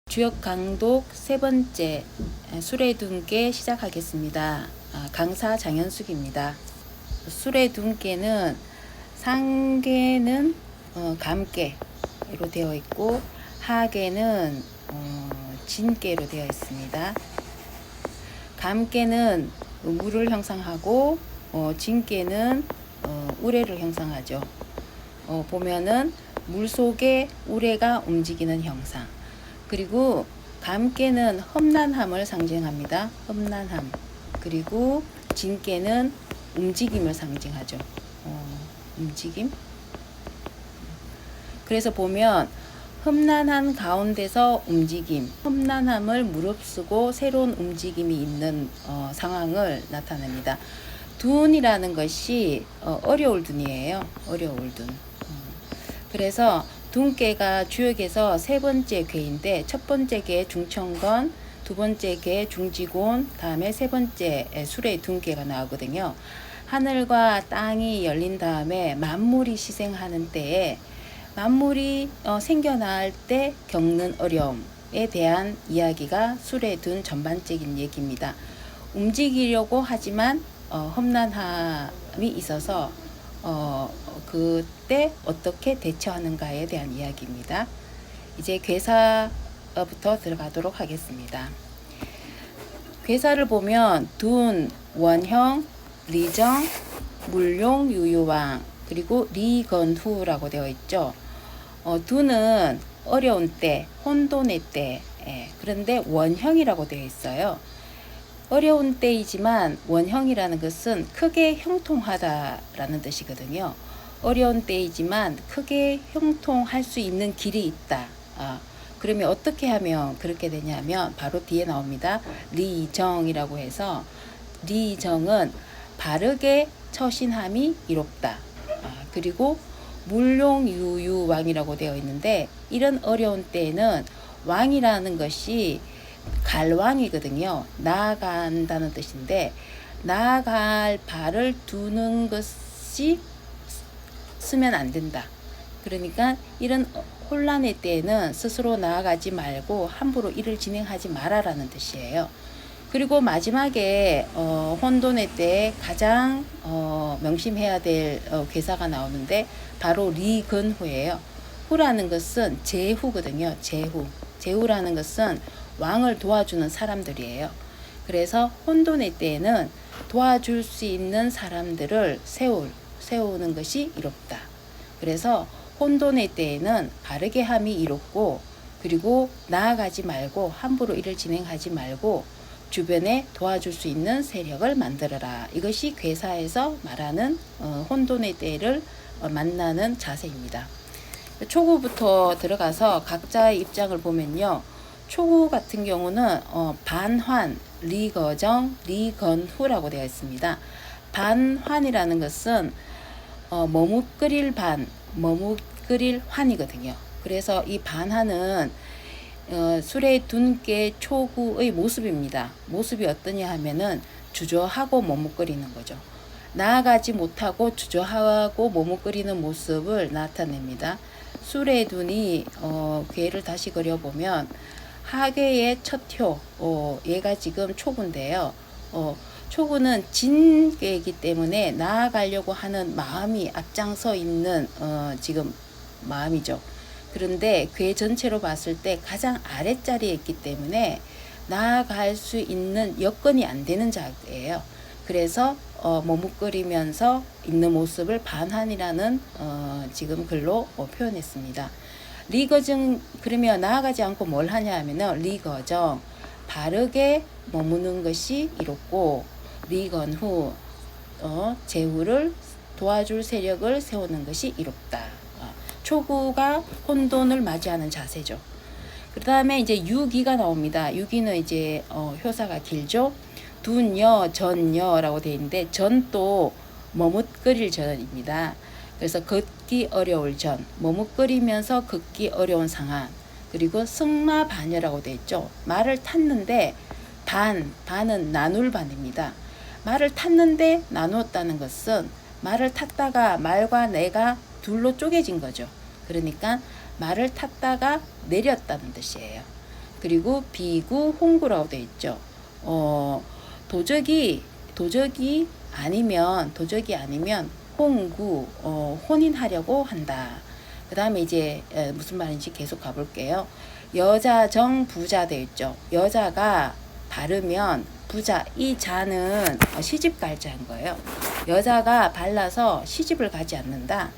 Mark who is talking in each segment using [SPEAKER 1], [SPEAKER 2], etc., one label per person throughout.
[SPEAKER 1] 주역 강독 세 번째 수레둔께 시작하겠습니다. 강사 장현숙입니다. 수레둔께는 상계는 감계로 되어 있고 하계는 진계로 되어 있습니다. 감계는 물을 형상하고 진계는 우레를 형상하죠. 보면은 물 속에 우레가 움직이는 형상. 그리고 감깨는 험난함을 상징합니다. 험난함. 그리고 진깨는 움직임을 상징하죠. 움직임. 그래서 보면 험난한 가운데서 움직임, 험난함을 무릅쓰고 새로운 움직임이 있는 상황을 나타냅니다. 둔이라는 것이 어려울 둔이에요. 어려울 둔. 그래서 둔께가 주역에서 세 번째 궤인데 첫 번째 궤 중천건, 두 번째 궤 중지곤, 다음에 세 번째 수레 둔께가 나오거든요. 하늘과 땅이 열린 다음에 만물이 시생하는 때에 만물이 생겨날 때 겪는 어려움에 대한 이야기가 수레 둔 전반적인 얘기입니다. 움직이려고 하지만 험난함이 있어서 그때 어떻게 대처하는가에 대한 이야기입니다. 이제 괴사부터 들어가도록 하겠습니다. 괴사를 보면 둔, 원형, 리정, 물용, 유유왕, 그리고 리건후라고 되어 있죠. 둔은 어려운 때, 혼돈의 때, 그런데 원형이라고 되어 있어요. 어려운 때이지만 원형이라는 것은 크게 형통하다라는 뜻이거든요. 어려운 때이지만 크게 형통할 수 있는 길이 있다. 그러면 어떻게 하면 그렇게 되냐면 바로 뒤에 나옵니다. 리정이라고 해서 리정은 바르게 처신함이 이롭다. 그리고 물용유유왕이라고 되어 있는데 이런 어려운 때에는 왕이라는 것이 갈왕이거든요. 나아간다는 뜻인데 나아갈 발을 두는 것이 쓰면 안 된다. 그러니까 이런 혼란의 때에는 스스로 나아가지 말고 함부로 일을 진행하지 마라라는 뜻이에요. 그리고 마지막에 혼돈의 때에 가장 명심해야 될 괴사가 나오는데 바로 리근후예요. 후라는 것은 제후거든요. 제후라는 것은 왕을 도와주는 사람들이에요. 그래서 혼돈의 때에는 도와줄 수 있는 사람들을 세우는 것이 이롭다. 그래서 혼돈의 때에는 바르게 함이 이롭고 그리고 나아가지 말고 함부로 일을 진행하지 말고 주변에 도와줄 수 있는 세력을 만들어라. 이것이 괴사에서 말하는 혼돈의 때를 만나는 자세입니다. 초구부터 들어가서 각자의 입장을 보면요. 초구 같은 경우는 반환, 리거정, 리건후라고 되어 있습니다. 반환이라는 것은 머뭇거릴 반, 머뭇거릴 환이거든요. 그래서 이 반환은 수레 둔께 초구의 모습입니다. 모습이 어떠냐 하면은 주저하고 머뭇거리는 거죠. 나아가지 못하고 주저하고 머뭇거리는 모습을 나타냅니다. 수레 둔이 괴를 다시 그려보면 하괴의 첫효, 얘가 지금 초구인데요. 초구는 진괴이기 때문에 나아가려고 하는 마음이 앞장서 있는 지금 마음이죠. 그런데 괴 전체로 봤을 때 가장 아랫자리에 있기 때문에 나아갈 수 있는 여건이 안 되는 자예요. 그래서 머뭇거리면서 있는 모습을 반환이라는 지금 글로 표현했습니다. 리거정 그러면 나아가지 않고 뭘 하냐 하면은 리거정 바르게 머무는 것이 이롭고 리건후 제후를 도와줄 세력을 세우는 것이 이롭다. 초구가 혼돈을 맞이하는 자세죠. 그 다음에 이제 유기가 나옵니다. 유기는 이제 효사가 길죠. 둔여, 전여라고 되어 있는데 전도 머뭇거릴 전입니다. 그래서 걷기 어려울 전, 머뭇거리면서 걷기 어려운 상황. 그리고 승마반여라고 되어 있죠. 말을 탔는데 반은 나눌 반입니다. 말을 탔는데 나누었다는 것은 말을 탔다가 말과 내가 둘로 쪼개진 거죠. 그러니까 말을 탔다가 내렸다는 뜻이에요. 그리고 비구, 홍구라고 되어 있죠. 도적이 아니면 홍구, 혼인하려고 한다. 그 다음에 이제 무슨 말인지 계속 가볼게요. 여자 정 부자 되어 있죠. 여자가 바르면 부자, 이 자는 시집 갈 자인 거예요. 여자가 발라서 시집을 가지 않는다.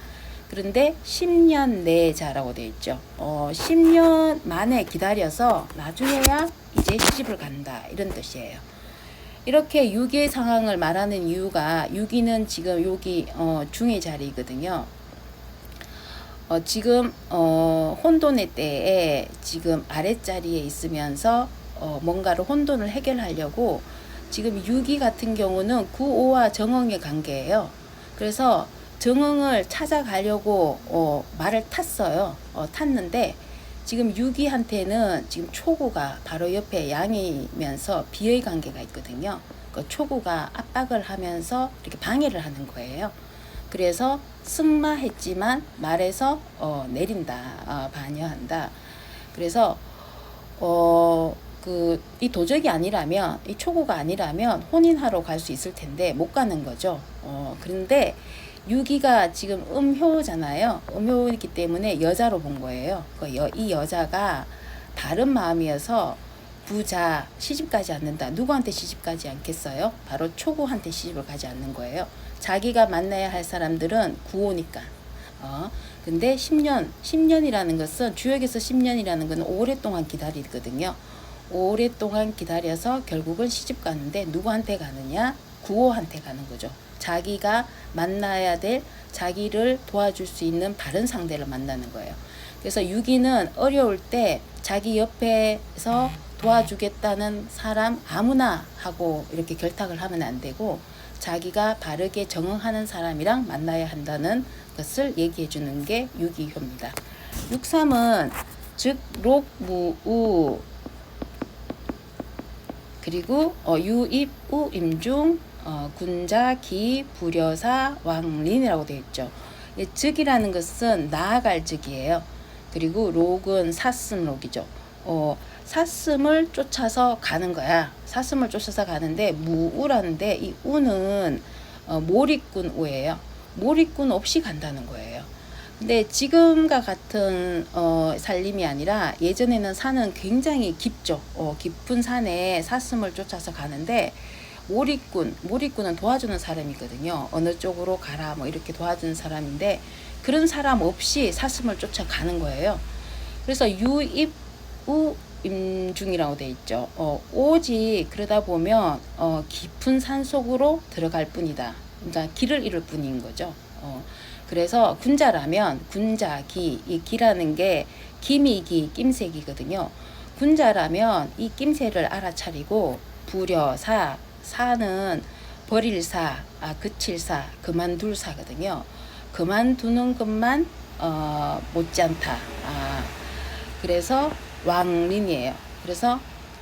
[SPEAKER 1] 그런데 10년 내 자라고 되어 있죠. 10년 만에 기다려서 나중에야 이제 시집을 간다, 이런 뜻이에요. 이렇게 유기의 상황을 말하는 이유가, 유기는 지금 여기 중의 자리거든요. 지금 혼돈의 때에 지금 아랫자리에 있으면서 뭔가를 혼돈을 해결하려고, 지금 유기 같은 경우는 구오와 정응의 관계예요. 그래서 정응을 찾아가려고 말을 탔어요. 탔는데 지금 유기한테는 지금 초구가 바로 옆에 양이면서 비의 관계가 있거든요. 그 초구가 압박을 하면서 이렇게 방해를 하는 거예요. 그래서 승마했지만 말에서 내린다, 반여한다. 그래서 이 도적이 아니라면, 이 초구가 아니라면 혼인하러 갈 수 있을 텐데 못 가는 거죠. 그런데 유기가 지금 음효잖아요. 음효이기 때문에 여자로 본 거예요. 이 여자가 다른 마음이어서 부자, 시집 가지 않는다. 누구한테 시집 가지 않겠어요? 바로 초구한테 시집을 가지 않는 거예요. 자기가 만나야 할 사람들은 구호니까. 근데 10년이라는 것은, 주역에서 10년이라는 것은 오랫동안 기다리거든요. 오랫동안 기다려서 결국은 시집 가는데 누구한테 가느냐? 구호한테 가는 거죠. 자기가 만나야 될, 자기를 도와줄 수 있는 바른 상대를 만나는 거예요. 그래서 유기는 어려울 때 자기 옆에서 도와주겠다는 사람 아무나 하고 이렇게 결탁을 하면 안 되고, 자기가 바르게 정응하는 사람이랑 만나야 한다는 것을 얘기해 주는 게 유기효입니다. 63은 즉, 록, 무, 우, 그리고 유입, 우, 임중, 군자, 기, 부려사, 왕린이라고 되어 있죠. 즉이라는 것은 나아갈 즉이에요. 그리고 록은 사슴록이죠. 사슴을 쫓아서 가는 거야. 사슴을 쫓아서 가는데 무우라는데, 이 우는 몰입꾼 우예요. 몰입꾼 없이 간다는 거예요. 근데 지금과 같은 살림이 아니라, 예전에는 산은 굉장히 깊죠. 깊은 산에 사슴을 쫓아서 가는데, 몰입꾼은 도와주는 사람이거든요. 어느 쪽으로 가라 뭐 이렇게 도와주는 사람인데, 그런 사람 없이 사슴을 쫓아가는 거예요. 그래서 유입우 임중이라고 돼 있죠. 오직 그러다 보면 깊은 산 속으로 들어갈 뿐이다. 그러니까 길을 잃을 뿐인 거죠. 그래서 군자라면 군자기, 이 기라는 게 기미기, 낌새기거든요. 군자라면 이 낌새를 알아차리고, 부려사, 사는 버릴 사, 그칠 사, 그만둘 사거든요. 그만두는 것만 못지않다. 그래서 왕림이에요. 그래서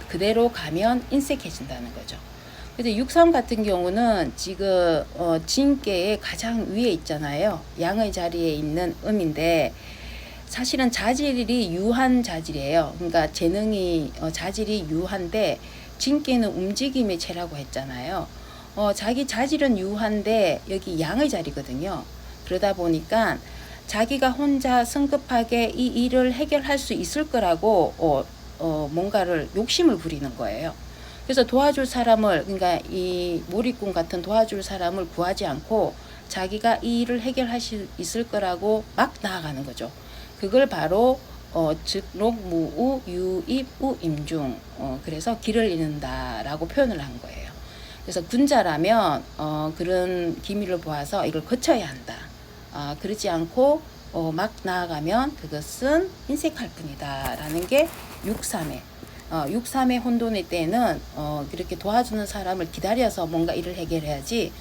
[SPEAKER 1] 그대로 가면 인색해진다는 거죠. 그래서 63 같은 경우는 지금 진계의 가장 위에 있잖아요. 양의 자리에 있는 음인데, 사실은 자질이 유한 자질이에요. 그러니까 재능이 자질이 유한데, 진계는 움직임의 체라고 했잖아요. 자기 자질은 유한데 여기 양의 자리거든요. 그러다 보니까 자기가 혼자 성급하게 이 일을 해결할 수 있을 거라고 뭔가를 욕심을 부리는 거예요. 그래서 도와줄 사람을, 그러니까 이 몰입꾼 같은 도와줄 사람을 구하지 않고 자기가 이 일을 해결할 수 있을 거라고 막 나아가는 거죠. 그걸 바로 즉, 록, 무, 우, 유, 입, 우, 임중. 그래서 길을 잃는다라고 표현을 한 거예요. 그래서 군자라면 그런 기미를 보아서 이걸 거쳐야 한다. 그러지 않고 막 나아가면 그것은 인색할 뿐이다 라는 게 63회. 63회 혼돈의 때는 이렇게 도와주는 사람을 기다려서 뭔가 일을 해결해야지,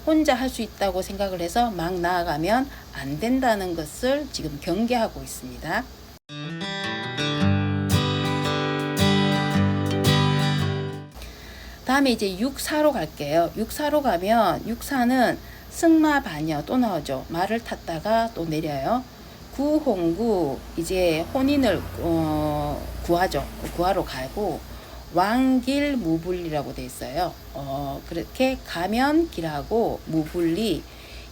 [SPEAKER 1] 혼자 할 수 있다고 생각을 해서 막 나아가면 안 된다는 것을 지금 경계하고 있습니다. 다음에 이제 64로 갈게요. 64로 가면, 64는 승마 반여 또 나오죠. 말을 탔다가 또 내려요. 구홍구 이제 혼인을 구하죠. 구하러 가고 왕길 무불리라고 돼 있어요. 그렇게 가면 길하고 무불리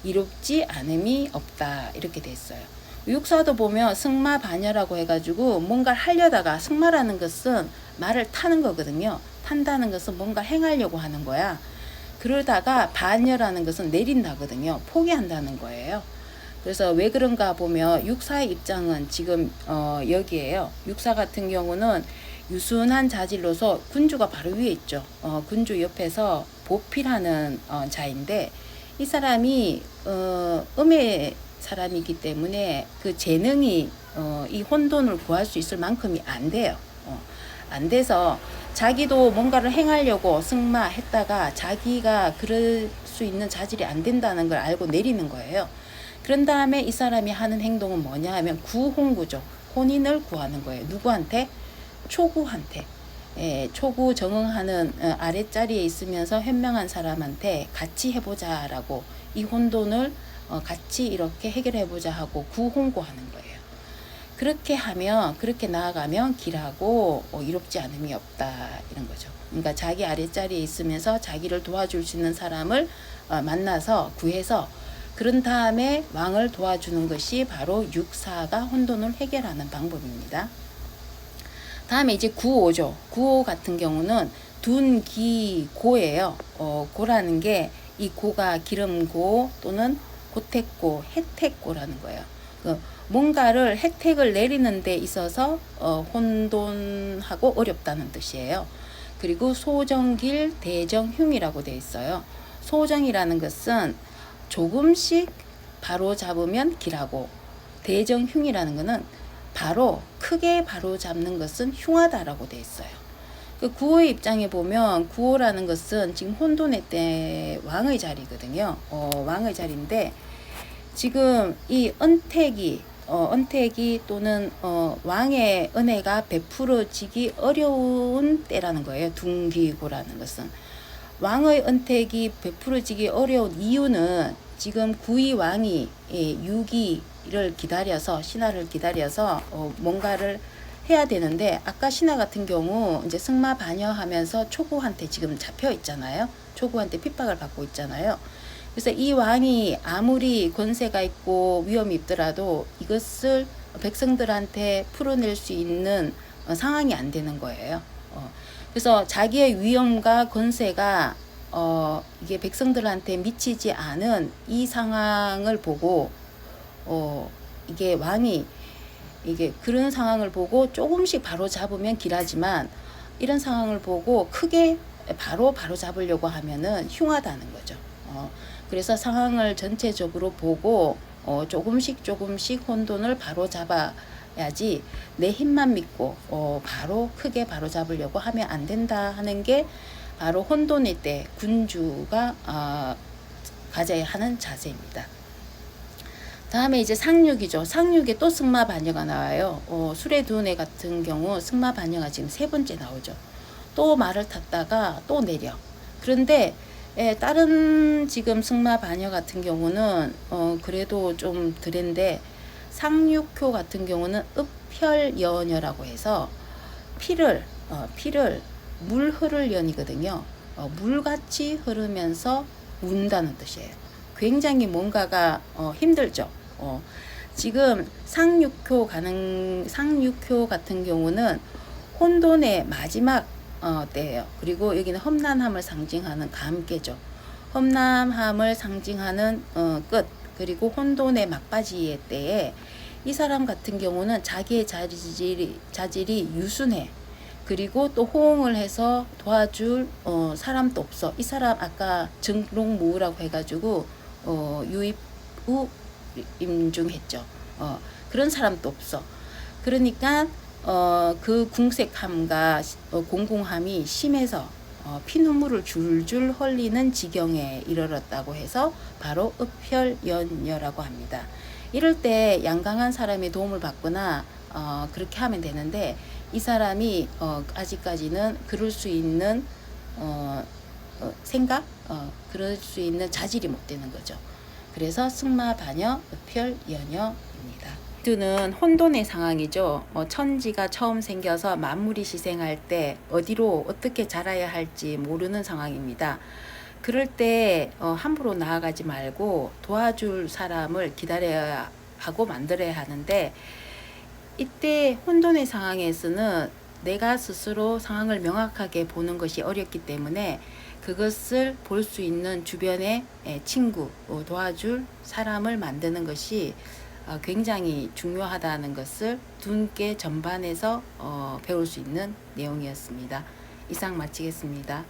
[SPEAKER 1] 이롭지 않음이 없다 이렇게 돼 있어요. 육사도 보면 승마반여라고 해가지고 뭔가를 하려다가 승마라는 것은 말을 타는 거거든요. 탄다는 것은 뭔가 행하려고 하는 거야. 그러다가 반여라는 것은 내린다거든요. 포기한다는 거예요. 그래서 왜 그런가 보면 육사의 입장은 지금 여기에요. 육사 같은 경우는 유순한 자질로서 군주가 바로 위에 있죠. 군주 옆에서 보필하는 자인데 이 사람이 음의 사람이기 때문에 그 재능이 이 혼돈을 구할 수 있을 만큼이 안 돼요. 안 돼서 자기도 뭔가를 행하려고 승마했다가 자기가 그럴 수 있는 자질이 안 된다는 걸 알고 내리는 거예요. 그런 다음에 이 사람이 하는 행동은 뭐냐 하면 구홍구죠. 혼인을 구하는 거예요. 누구한테? 초구한테. 초구 정응하는 아랫자리에 있으면서 현명한 사람한테 같이 해보자라고 이 혼돈을 같이 이렇게 해결해보자 하고 구홍구하는 거예요. 그렇게 하면 그렇게 나아가면 길하고 이롭지 않음이 없다 이런 거죠. 그러니까 자기 아랫자리에 있으면서 자기를 도와줄 수 있는 사람을 만나서 구해서 그런 다음에 왕을 도와주는 것이 바로 육사가 혼돈을 해결하는 방법입니다. 다음에 이제 구오죠. 구오 같은 경우는 둔기고예요. 고라는 게 이 고가 기름고 또는 고택고, 혜택고라는 거예요. 뭔가를 혜택을 내리는 데 있어서 혼돈하고 어렵다는 뜻이에요. 그리고 소정길 대정흉이라고 되어 있어요. 소정이라는 것은 조금씩 바로 잡으면 길하고 대정흉이라는 것은 바로 크게 바로 잡는 것은 흉하다라고 되어 있어요. 그 구호의 입장에 보면 구호라는 것은 지금 혼돈의 때 왕의 자리거든요. 왕의 자리인데 지금 이 은택이 또는 왕의 은혜가 베풀어지기 어려운 때라는 거예요. 둔기고라는 것은 왕의 은택이 베풀어지기 어려운 이유는 지금 구이 왕이 유기를 기다려서 신하를 기다려서 뭔가를 해야 되는데 아까 신하 같은 경우 이제 승마 반여하면서 초구한테 지금 잡혀 있잖아요. 초구한테 핍박을 받고 있잖아요. 그래서 이 왕이 아무리 권세가 있고 위험이 있더라도 이것을 백성들한테 풀어낼 수 있는 상황이 안 되는 거예요. 그래서 자기의 위험과 권세가 이게 백성들한테 미치지 않은 이 상황을 보고 이게 왕이 이게 그런 상황을 보고 조금씩 바로 잡으면 길하지만 이런 상황을 보고 크게 바로 잡으려고 하면은 흉하다는 거죠. 그래서 상황을 전체적으로 보고 조금씩 혼돈을 바로 잡아야지 내 힘만 믿고 바로 크게 바로 잡으려고 하면 안 된다 하는 게 바로 혼돈일 때 군주가 가져야 하는 자세입니다. 다음에 이제 상륙이죠. 상륙에 또 승마반여가 나와요. 수레두뇌 같은 경우 승마반여가 지금 3번째 나오죠. 또 말을 탔다가 또 내려. 그런데 다른 지금 승마반여 같은 경우는 그래도 좀 덜한데 상륙효 같은 경우는 읍혈연여라고 해서 피를 물 흐를 연이거든요. 물같이 흐르면서 운다는 뜻이에요. 굉장히 뭔가가 힘들죠. 지금 상륙효 같은 경우는 혼돈의 마지막 때예요. 그리고 여기는 험난함을 상징하는 감깨죠. 험난함을 상징하는 끝. 그리고 혼돈의 막바지의 때에 이 사람 같은 경우는 자기의 자질이 유순해. 그리고 또 호응을 해서 도와줄 사람도 없어. 이 사람 아까 정롱무라고 해가지고 유입우 임중했죠. 그런 사람도 없어. 그러니까 그 궁색함과 공공함이 심해서 피눈물을 줄줄 흘리는 지경에 이르렀다고 해서 바로 읍혈연여라고 합니다. 이럴 때 양강한 사람의 도움을 받거나 그렇게 하면 되는데 이 사람이 아직까지는 그럴 수 있는 생각, 그럴 수 있는 자질이 못 되는 거죠. 그래서 승마반여 읍혈연여입니다. U2는 혼돈의 상황이죠. 천지가 처음 생겨서 만물이 시생할 때 어디로 어떻게 자라야 할지 모르는 상황입니다. 그럴 때 함부로 나아가지 말고 도와줄 사람을 기다려야 하고 만들어야 하는데, 이때 혼돈의 상황에서는 내가 스스로 상황을 명확하게 보는 것이 어렵기 때문에 그것을 볼 수 있는 주변의 친구, 도와줄 사람을 만드는 것이 굉장히 중요하다는 것을 둔께 전반에서 배울 수 있는 내용이었습니다. 이상 마치겠습니다.